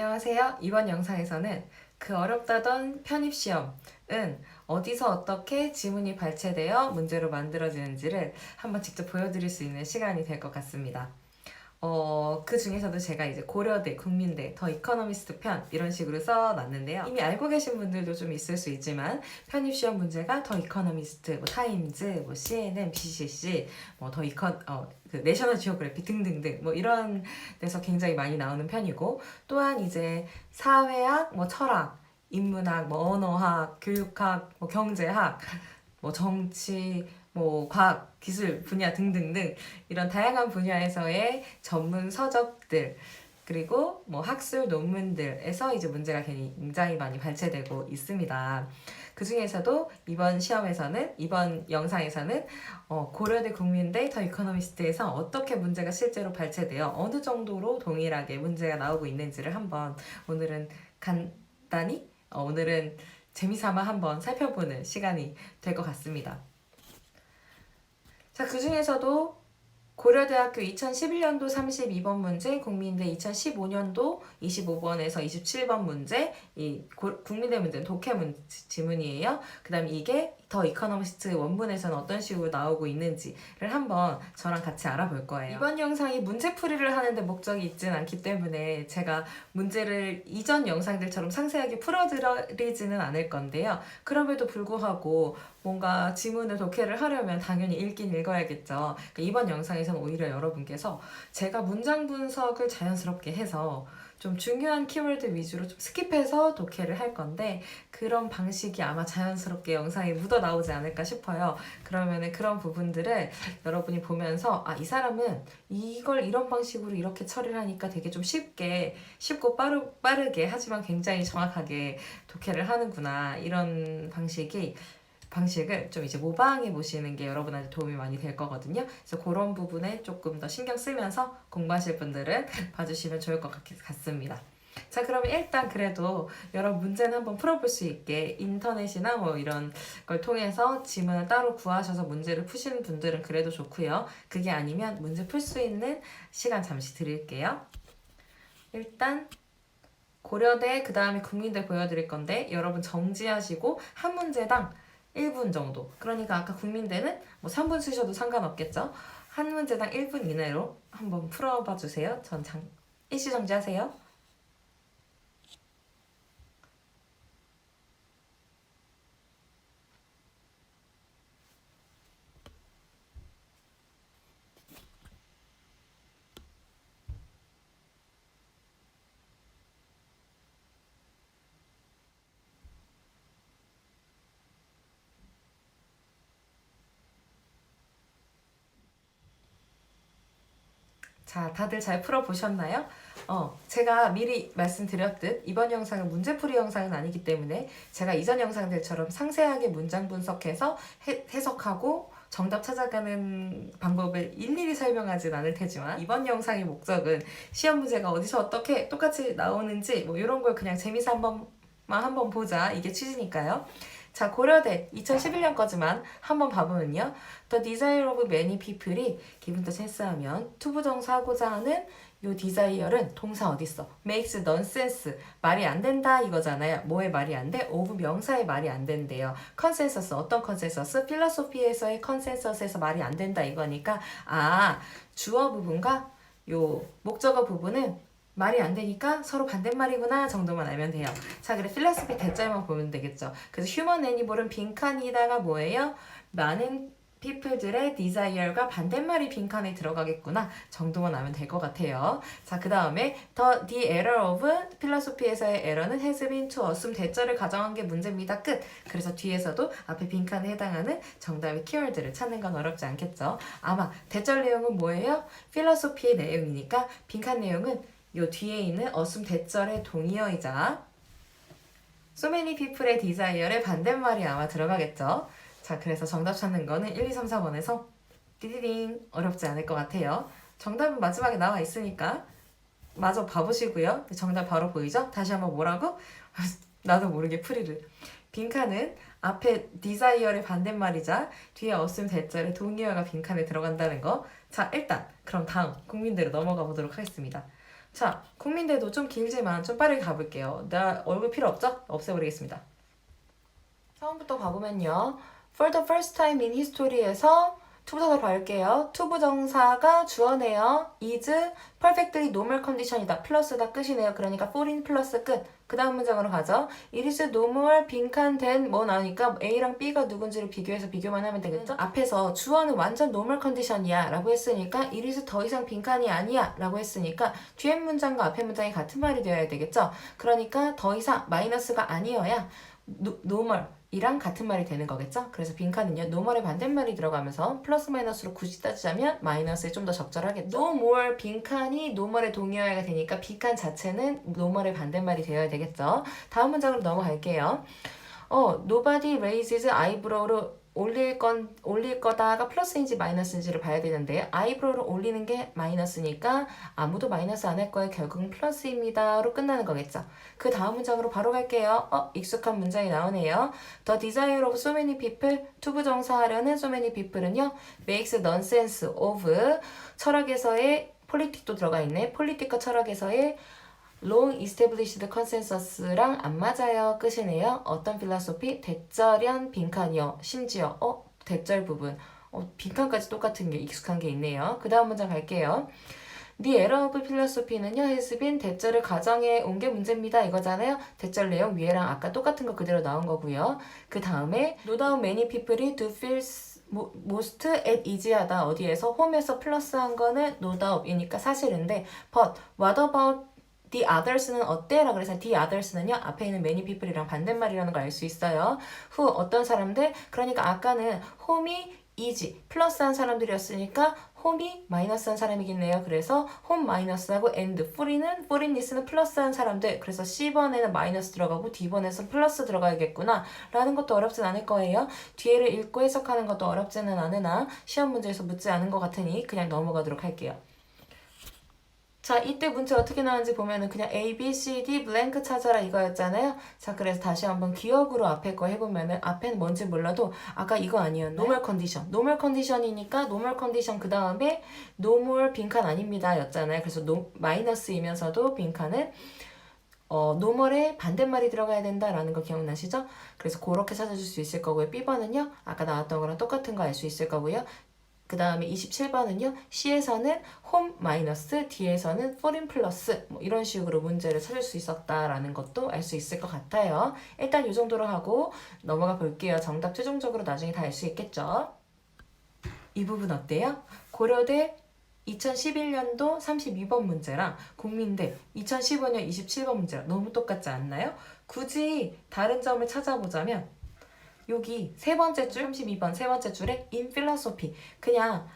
안녕하세요. 이번 영상에서는 그 어렵다던 편입시험은 어디서 어떻게 지문이 발췌되어 문제로 만들어지는지를 한번 직접 보여드릴 수 있는 시간이 될 것 같습니다. 그 중에서도 제가 이제 고려대, 국민대, 더 이코노미스트 편 이런 식으로 써놨는데요. 이미 알고 계신 분들도 좀 있을 수 있지만 편입시험 문제가 더 이코노미스트, 타임즈, CNN, BCC, 그 내셔널 지오그래피 등등등 이런 데서 굉장히 많이 나오는 편이고, 또한 이제 사회학, 철학, 인문학, 언어학, 교육학, 경제학, 정치, 과학, 기술 분야 등등등 이런 다양한 분야에서의 전문 서적들, 그리고 학술 논문들에서 이제 문제가 굉장히 많이 발췌되고 있습니다. 그 중에서도 이번 영상에서는 고려대 국민대 더 이코노미스트에서 어떻게 문제가 실제로 발췌되어 어느 정도로 동일하게 문제가 나오고 있는지를 한번 오늘은 재미삼아 한번 살펴보는 시간이 될 것 같습니다. 자, 그 중에서도 고려대학교 2011년도 32번 문제, 국민대 2015년도 25번에서 27번 문제, 국민대 문제는 독해 지문이에요. 그 다음에 이게 더 이코노미스트 원문에서는 어떤 식으로 나오고 있는지를 한번 저랑 같이 알아볼 거예요. 이번 영상이 문제풀이를 하는데 목적이 있진 않기 때문에 제가 문제를 이전 영상들처럼 상세하게 풀어드리지는 않을 건데요. 그럼에도 불구하고 뭔가 지문을 독해를 하려면 당연히 읽긴 읽어야겠죠. 그러니까 이번 영상에서는 오히려 여러분께서 제가 문장 분석을 자연스럽게 해서 좀 중요한 키워드 위주로 좀 스킵해서 독해를 할 건데, 그런 방식이 아마 자연스럽게 영상에 묻어 나오지 않을까 싶어요. 그러면은 그런 부분들을 여러분이 보면서 이 사람은 이걸 이런 방식으로 이렇게 처리를 하니까 되게 좀 쉽고 빠르게 하지만 굉장히 정확하게 독해를 하는구나, 이런 방식을 좀 이제 모방해 보시는 게 여러분한테 도움이 많이 될 거거든요. 그래서 그런 부분에 조금 더 신경 쓰면서 공부하실 분들은 봐주시면 좋을 것 같습니다. 자, 그러면 일단 그래도 여러 문제는 한번 풀어볼 수 있게 인터넷이나 이런 걸 통해서 지문을 따로 구하셔서 문제를 푸시는 분들은 그래도 좋고요. 그게 아니면 문제 풀 수 있는 시간 잠시 드릴게요. 일단 고려대, 그 다음에 국민대 보여드릴 건데, 여러분 정지하시고 한 문제당 1분 정도. 그러니까 아까 국민대는 3분 쓰셔도 상관없겠죠? 한 문제당 1분 이내로 한번 풀어봐 주세요. 일시 정지하세요. 자, 다들 잘 풀어보셨나요? 제가 미리 말씀드렸듯 이번 영상은 문제풀이 영상은 아니기 때문에 제가 이전 영상들처럼 상세하게 문장 분석해서 해석하고 정답 찾아가는 방법을 일일이 설명하진 않을 테지만, 이번 영상의 목적은 시험 문제가 어디서 어떻게 똑같이 나오는지 이런 걸 그냥 재미삼아 한번 보자, 이게 취지니까요. 자, 고려대 2011년 거지만 한번 봐보면요. The desire of many people이 기분도 체스하면 투부정사 하고자 하는 요 desire은 동사 어딨어? makes nonsense. 말이 안 된다 이거잖아요. 뭐의 말이 안 돼? of 명사의 말이 안 된대요. consensus, 어떤 consensus? 필로소피에서의 consensus에서 말이 안 된다 이거니까, 주어 부분과 요 목적어 부분은 말이 안 되니까 서로 반대말이구나 정도만 알면 돼요. 자, 그래 필로소피 대절만 보면 되겠죠. 그래서 휴먼 애니멀은 빈칸이다가 뭐예요? 많은 people들의 desire가 반대말이 빈칸에 들어가겠구나 정도만 알면 될 것 같아요. 자, 그 다음에 the error of 필로소피에서의 error는 has been to assume 대절을 가정한 게 문제입니다. 끝. 그래서 뒤에서도 앞에 빈칸에 해당하는 정답의 키워드를 찾는 건 어렵지 않겠죠. 아마 대절 내용은 뭐예요? 필로소피의 내용이니까 빈칸 내용은 요 뒤에 있는 assume 대절의 동의어이자 so many people의 desire의 반대말이 아마 들어가겠죠. 자, 그래서 정답 찾는 거는 1, 2, 3, 4번에서 띠디딩 어렵지 않을 것 같아요. 정답은 마지막에 나와 있으니까 마저 봐보시고요. 정답 바로 보이죠? 다시 한번 뭐라고? 나도 모르게 풀이를. 빈칸은 앞에 desire의 반대말이자 뒤에 assume 대절의 동의어가 빈칸에 들어간다는 거. 자, 일단 그럼 다음 국민대로 넘어가 보도록 하겠습니다. 자, 국민대도 좀 길지만 좀 빠르게 가볼게요. 나 얼굴 필요 없죠? 없애버리겠습니다. 처음부터 가보면요. For the first time in history에서 투부정사 봐볼게요. 투부정사가 주어네요. is perfectly normal condition이다. 플러스다 끝이네요. 그러니까 foreign 플러스 끝. 그 다음 문장으로 가죠. It is normal 빈칸된 뭐 나오니까 A랑 B가 누군지를 비교해서 비교만 하면 되겠죠? 앞에서 주어는 완전 normal condition이야 라고 했으니까 it is 더 이상 빈칸이 아니야 라고 했으니까 뒤에 문장과 앞에 문장이 같은 말이 되어야 되겠죠? 그러니까 더 이상 마이너스가 아니어야 normal 이랑 같은 말이 되는 거겠죠? 그래서 빈칸은요, 노멀의 반대말이 들어가면서 플러스 마이너스로 굳이 따지자면 마이너스에 좀 더 적절하겠죠? no more 빈칸이 노멀의 동의어가 되니까 빈칸 자체는 노멀의 반대말이 되어야 되겠죠? 다음 문장으로 넘어갈게요. nobody raises eyebrow를 올릴 거다가 플러스인지 마이너스인지를 봐야 되는데 아이브로우를 올리는 게 마이너스니까 아무도 마이너스 안 할 거예요. 결국은 플러스입니다로 끝나는 거겠죠. 그 다음 문장으로 바로 갈게요. 익숙한 문장이 나오네요. The desire of so many people 투부정사하려는 so many people은요 makes nonsense of 철학에서의 폴리틱도 들어가 있네. 폴리틱과 철학에서의 long established consensus랑 안 맞아요. 끝이네요. 어떤 필라소피? 대절연 빈칸이요. 심지어 대절 부분. 빈칸까지 똑같은 게 익숙한 게 있네요. 그 다음 문장 갈게요. The error of philosophy는요. has been 대절을 가정해 온 게 문제입니다. 이거잖아요. 대절 내용 위에랑 아까 똑같은 거 그대로 나온 거고요. 그 다음에 no doubt many people이 do feel most at easy하다. 어디에서? 홈에서 플러스한 거는 no doubt이니까 사실인데 but what about the others는 어때? 라고 그래서 the others는요 앞에 있는 many people이랑 반대말이라는 걸 알 수 있어요. who 어떤 사람들? 그러니까 아까는 홈이 easy 플러스한 사람들이었으니까 홈이 마이너스한 사람이겠네요. 그래서 홈 마이너스하고 and foreigness는 플러스한 사람들. 그래서 C번에는 마이너스 들어가고 D번에서 플러스 들어가야겠구나 라는 것도 어렵진 않을 거예요. 뒤에를 읽고 해석하는 것도 어렵지는 않으나 시험 문제에서 묻지 않은 것 같으니 그냥 넘어가도록 할게요. 자, 이때 문제 어떻게 나왔는지 보면은 그냥 A, B, C, D 블랭크 찾아라 이거였잖아요. 자, 그래서 다시 한번 기억으로 앞에 거 해보면은 앞에는 뭔지 몰라도 아까 이거 아니었나요? 노멀 컨디션. 노멀 컨디션이니까 노멀 컨디션 그 다음에 노멀 빈칸 아닙니다 였잖아요. 그래서 마이너스이면서도 빈칸은 노멀의 반대말이 들어가야 된다라는 거 기억나시죠? 그래서 그렇게 찾아줄 수 있을 거고요. B번은요. 아까 나왔던 거랑 똑같은 거 알 수 있을 거고요. 그 다음에 27번은요. C에서는 홈 마이너스, D에서는 foreign 플러스 뭐 이런 식으로 문제를 찾을 수 있었다라는 것도 알 수 있을 것 같아요. 일단 이 정도로 하고 넘어가 볼게요. 정답 최종적으로 나중에 다 알 수 있겠죠. 이 부분 어때요? 고려대 2011년도 32번 문제랑 국민대 2015년 27번 문제랑 너무 똑같지 않나요? 굳이 다른 점을 찾아보자면 여기 세 번째 줄, 32번 세 번째 줄에 in philosophy 그냥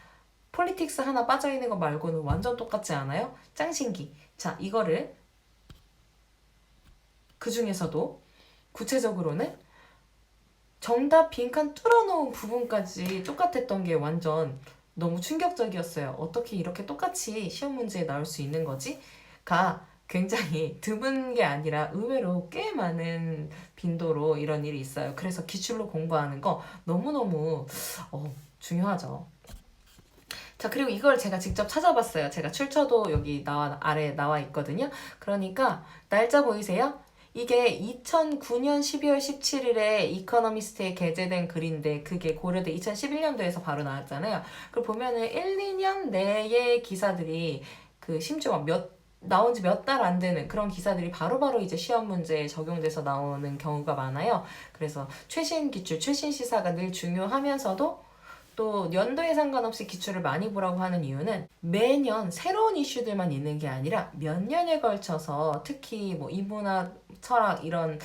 politics 하나 빠져있는 거 말고는 완전 똑같지 않아요? 짱신기. 자, 이거를 그 중에서도 구체적으로는 정답 빈칸 뚫어놓은 부분까지 똑같았던 게 완전 너무 충격적이었어요. 어떻게 이렇게 똑같이 시험 문제에 나올 수 있는 거지? 가 굉장히 드문 게 아니라 의외로 꽤 많은 빈도로 이런 일이 있어요. 그래서 기출로 공부하는 거 너무너무 중요하죠. 자, 그리고 이걸 제가 직접 찾아봤어요. 제가 출처도 여기 아래 나와 있거든요. 그러니까 날짜 보이세요? 이게 2009년 12월 17일에 이코노미스트에 게재된 글인데 그게 고려대 2011년도에서 바로 나왔잖아요. 그걸 보면은 1, 2년 내의 기사들이 심지어 나온 지 몇 달 안 되는 그런 기사들이 바로바로 이제 시험 문제에 적용돼서 나오는 경우가 많아요. 그래서 최신 기출, 최신 시사가 늘 중요하면서도 또 연도에 상관없이 기출을 많이 보라고 하는 이유는 매년 새로운 이슈들만 있는 게 아니라 몇 년에 걸쳐서 특히 뭐 인문학, 철학 이런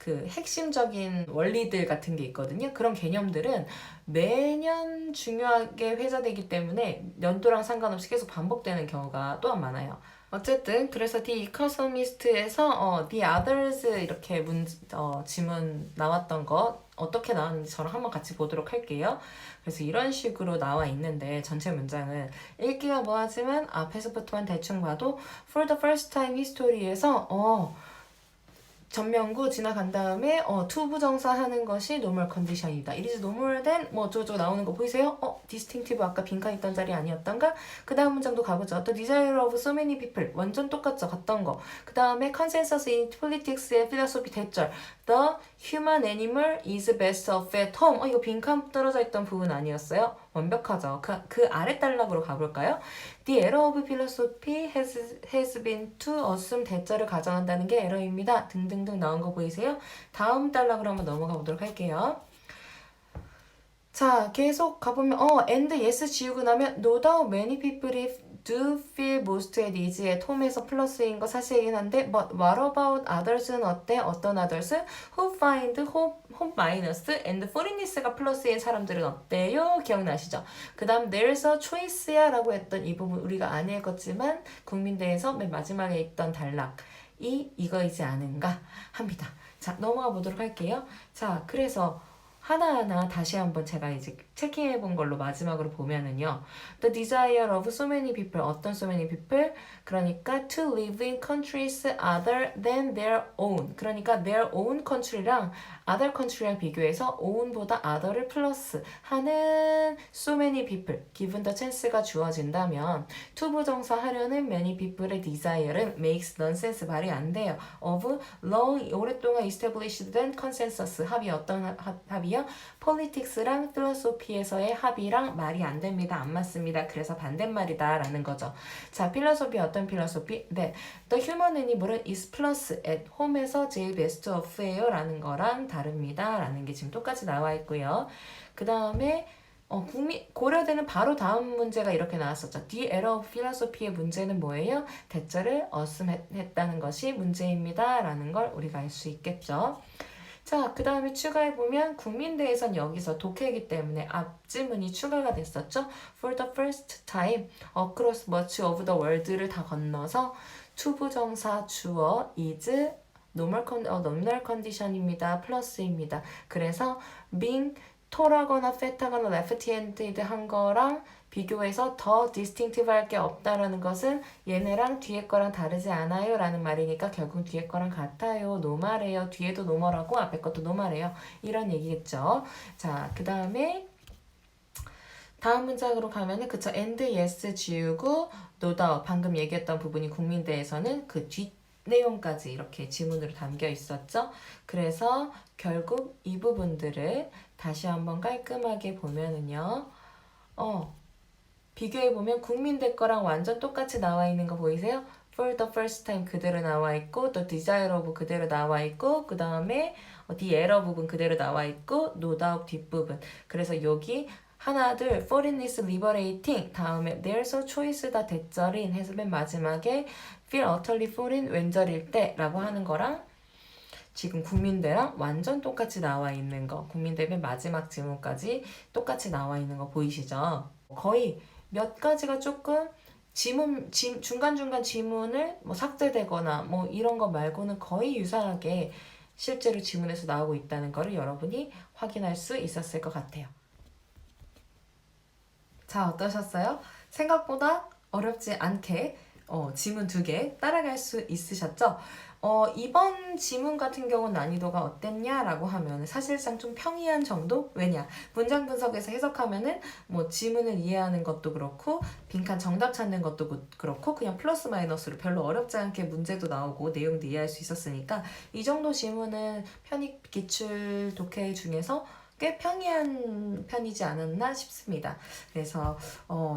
핵심적인 원리들 같은 게 있거든요. 그런 개념들은 매년 중요하게 회자되기 때문에 연도랑 상관없이 계속 반복되는 경우가 또한 많아요. 어쨌든 그래서 The Economist에서 The Others 이렇게 지문 나왔던 거 어떻게 나왔는지 저랑 한번 같이 보도록 할게요. 그래서 이런 식으로 나와 있는데 전체 문장은 읽기가 뭐하지만 앞에서부터만 대충 봐도 For the first time history에서 전면구 지나간 다음에 투부정사 하는 것이 노멀 컨디션이다. It is normal than 뭐 어쩌고 나오는 거 보이세요? distinctive 아까 빈칸 있던 자리 아니었던가? 그 다음 문장도 가보죠. The desire of so many people 완전 똑같죠. 같던 거. 그 다음에 consensus in politics and philosophy 대절. The human animal is best off at home. 이거 빈칸 떨어져 있던 부분 아니었어요? 완벽하죠. 그 아래 단락으로 가볼까요? The error of philosophy has been to assume 대자를 가정한다는 게 에러입니다. 등등등 나온 거 보이세요? 다음 단락으로 한번 넘어가 보도록 할게요. 자, 계속 가보면 and yes 지우고 나면 no doubt many people do feel most at ease at home에서 플러스인 거 사실이긴 한데 but what about others는 어때? 어떤 others? who find home minus and foreignness가 플러스인 사람들은 어때요? 기억나시죠? 그 다음 there's a choice야 라고 했던 이 부분 우리가 안 읽었지만 국민대에서 맨 마지막에 있던 단락이 이거이지 않은가 합니다. 자, 넘어가 보도록 할게요. 자, 그래서 하나하나 다시 한번 제가 이제 체킹해 본 걸로 마지막으로 보면은요. The desire of so many people, 어떤 so many people? 그러니까 to live in countries other than their own. 그러니까 their own country랑 other country랑 비교해서 own보다 other를 플러스 하는 so many people, given the chance가 주어진다면 투부정사 하려는 many people의 desire는 makes nonsense 말이 안 돼요. of long, 오랫동안 established 된 consensus, 합이 어떤 합이요? politics랑 philosophy에서의 합이랑 말이 안 됩니다. 안 맞습니다. 그래서 반대말이다 라는 거죠. 자, philosophy 어떤 philosophy? 네, the human animal은 is plus at home에서 제일 best of예요 라는 거랑 다릅니다 라는 게 지금 똑같이 나와 있고요. 그 다음에 고려되는 바로 다음 문제가 이렇게 나왔었죠. The error of philosophy의 문제는 뭐예요? 대절을 assume했다는 것이 문제입니다 라는 걸 우리가 알 수 있겠죠. 자, 그 다음에 추가해보면 국민대에선 여기서 독해이기 때문에 앞지문이 추가가 됐었죠. For the first time, across much of the world를 다 건너서 투부정사 주어 is nominal condition입니다. 플러스입니다. 그래서 being 톨하거나 fet하거나 left-handed 한 거랑 비교해서 더 distinctive 할 게 없다라는 것은 얘네랑 뒤에 거랑 다르지 않아요 라는 말이니까 결국 뒤에 거랑 같아요. 노말해요. 뒤에도 노멀하고 앞에 것도 노말해요. 이런 얘기겠죠. 자, 그 다음에 다음 문장으로 가면은 그쵸. and yes 지우고 no doubt 방금 얘기했던 부분이 국민대에서는 그 뒷 내용까지 이렇게 지문으로 담겨 있었죠. 그래서 결국 이 부분들을 다시 한번 깔끔하게 보면은요. 비교해보면 국민대 거랑 완전 똑같이 나와 있는 거 보이세요? For the first time 그대로 나와 있고 the desire of 그대로 나와 있고 그 다음에 the error 부분 그대로 나와 있고 no doubt 뒷부분. 그래서 여기 하나 둘 foreignness liberating 다음에 there's a choice 다 대절인 해서 맨 마지막에 feel utterly foreign 왼절일 때 라고 하는 거랑 지금 국민대랑 완전 똑같이 나와 있는 거 국민대 맨 마지막 지문까지 똑같이 나와 있는 거 보이시죠? 거의 몇 가지가 조금 중간중간 지문을 뭐 삭제되거나 뭐 이런 거 말고는 거의 유사하게 실제로 지문에서 나오고 있다는 거를 여러분이 확인할 수 있었을 것 같아요. 자, 어떠셨어요? 생각보다 어렵지 않게 지문 2개 따라갈 수 있으셨죠? 이번 지문 같은 경우는 난이도가 어땠냐라고 하면 사실상 좀 평이한 정도? 왜냐? 문장 분석에서 해석하면은 뭐 지문을 이해하는 것도 그렇고 빈칸 정답 찾는 것도 그렇고 그냥 플러스 마이너스로 별로 어렵지 않게 문제도 나오고 내용도 이해할 수 있었으니까 이 정도 지문은 편입 기출 독해 중에서 꽤 평이한 편이지 않았나 싶습니다. 그래서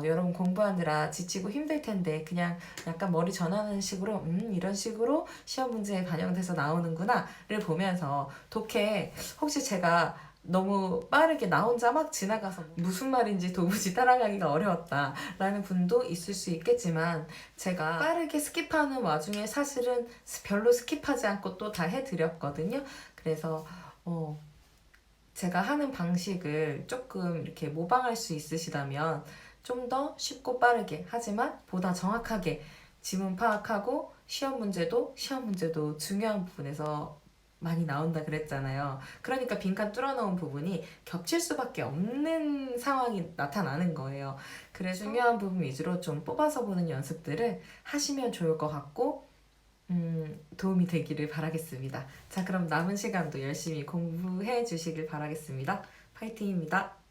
여러분 공부하느라 지치고 힘들 텐데 그냥 약간 머리 전하는 식으로 이런 식으로 시험 문제에 반영돼서 나오는구나를 보면서 독해 혹시 제가 너무 빠르게 나 혼자 막 지나가서 무슨 말인지 도무지 따라가기가 어려웠다라는 분도 있을 수 있겠지만 제가 빠르게 스킵하는 와중에 사실은 별로 스킵하지 않고 또 다 해드렸거든요. 그래서 제가 하는 방식을 조금 이렇게 모방할 수 있으시다면 좀 더 쉽고 빠르게 하지만 보다 정확하게 지문 파악하고 시험 문제도 중요한 부분에서 많이 나온다 그랬잖아요. 그러니까 빈칸 뚫어놓은 부분이 겹칠 수밖에 없는 상황이 나타나는 거예요. 그래서 중요한 부분 위주로 좀 뽑아서 보는 연습들을 하시면 좋을 것 같고 도움이 되기를 바라겠습니다. 자, 그럼 남은 시간도 열심히 공부해 주시길 바라겠습니다. 파이팅입니다.